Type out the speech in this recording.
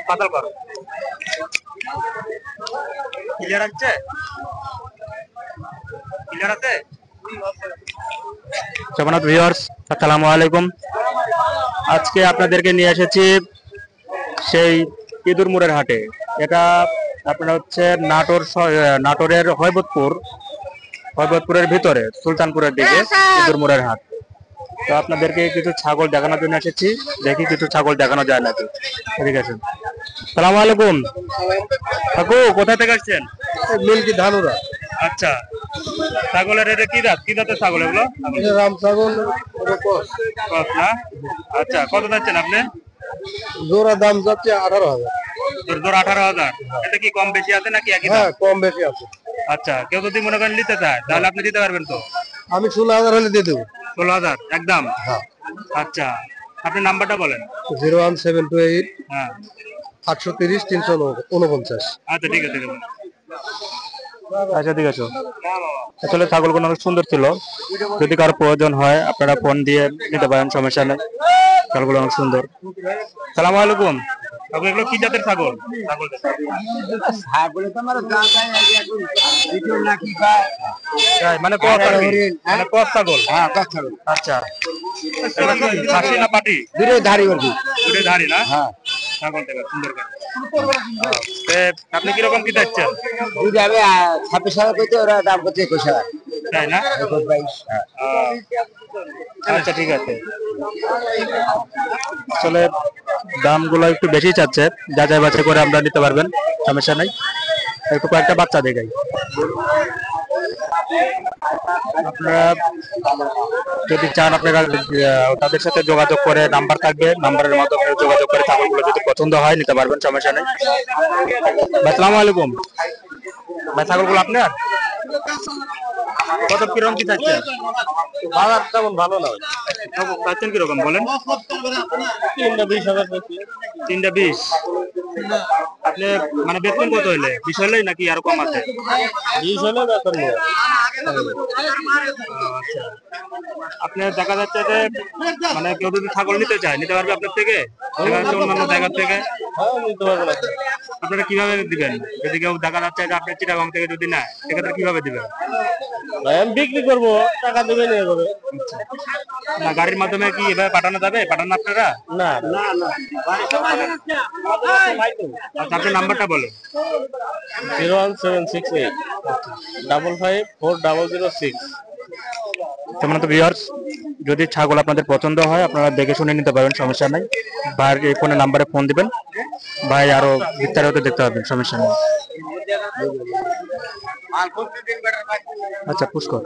পাতাল করো ক্লিয়ার আছে ক্লিয়ার আছে জগন্নাথ ভিউয়ার্স আসসালামু আলাইকুম। আজকে আপনাদেরকে নিয়ে এসেছি সেই ইঁদুর মোড়ের হাটে। এটা আপনার হচ্ছে নাটোরের হয়বতপুরের ভিতরে সুলতানপুরের দিকে ইঁদুর মোড়ের হাট। তো আপনাদেরকে কিছু ছাগল দেখানোর জন্য এসেছি, দেখি কিছু ছাগল দেখানো যায় নাকি। ঠিক আছে, সালাম আলাইকুম কাকু, কোথা থেকে আসছেন? মিল্কি ধানুরা। আচ্ছা, ছাগলের এটা কি জাতের ছাগল এগুলো? রাম ছাগল না। আচ্ছা, কত যাচ্ছেন আপনি? জোড়া দাম যাচ্ছে 18,000। জোড়া 18,000। এটা কি কম বেশি আছে নাকি একই দাম? হ্যাঁ, কম বেশি আছে। আচ্ছা, কেউ যদি মনে করেন নিতে চায় তাহলে আপনি দিতে পারবেন তো? আমি 16,000 হলে দিয়ে দেবো। 16,000 একদম? হ্যাঁ। আচ্ছা, আপনি নাম্বারটা বলেন। 01728 হ্যাঁ 830 349। আচ্ছা ঠিক আছে। আচ্ছা ঠিক আছে। আসলে ছাগলগুলো অনেক সুন্দর ছিল, যদি কারো প্রয়োজন হয় আপনারা ফোন দিয়ে নিতে পারেন, সমস্যা নেই। ছাগলগুলো অনেক সুন্দর। সালাম আলাইকুম, এগুলো কি জাতের ছাগল? মানে কস ছাগল? আচ্ছা, খাসি না পাটি? দুটোই ধারি আর কি। দুটোই ধারি না? হ্যাঁ। ছাগলটা সুন্দর। আপনি কিরকম কি চাচ্ছেন? যদি আমি 26,000 করতে, ওরা দাম করছে 21,000। তাই না? 22। আচ্ছা ঠিক আছে। আসলে দামগুলো একটু বেশি চাচ্ছে, যাচাই বাছাই করে আমরা নিতে পারবেন, সমস্যা নাই। একটু কয়েকটা বাচ্চা দেখাই। আপনারা যদি চান আপনারা তাদের সাথে যোগাযোগ করে, নাম্বার থাকবে, নাম্বারের মাধ্যমে যোগাযোগ করে ছাগলগুলো যদি পছন্দ হয় নিতে পারবেন, সমস্যা নেই। আসসালামু আলাইকুম ভাই, ছাগলগুলো আপনার? কত কিরকম কি চাচ্ছেন? বাজার তেমন ভালো নয়। চাচ্ছেন কিরকম বলেন? 320,000। 320। আপনি মানে বেতন কত হইলে? 20 হইলেই নাকি আরো কম আছে? 20 হলে বেতন নেই। আপনি দেখা যাচ্ছে যে মানে কেউ যদি ছাগল নিতে চায় নিতে পারবে আপনার থেকে, অন্যান্য জায়গার থেকে? আপনারা কিভাবে দিবেন? যদি কেউ দেখা যাচ্ছে যে আপনি চিটাগাং থেকে যদি নেয়, সেক্ষেত্রে কিভাবে দিবেন? আমি বিক্রি করবো, টাকা দেবে নিয়ে যাবে। না, গাড়ির মাধ্যমে কি এভাবে পাঠানো যাবে? পাঠান আপনারা? না। আচ্ছা, আপনার নাম্বারটা বলেন। 01768 554006। তেমন তো ভিউয়ার্স, যদি ছাগল আপনাদের পছন্দ হয় আপনারা দেখে শুনে নিতে পারবেন, সমস্যা নাই। ভাইয়ের এই ফোনে নাম্বারে ফোন দিবেন, ভাই আরো বিস্তারিত দেখতে পাবেন, সমস্যা নেই। আচ্ছা পুষ্কর।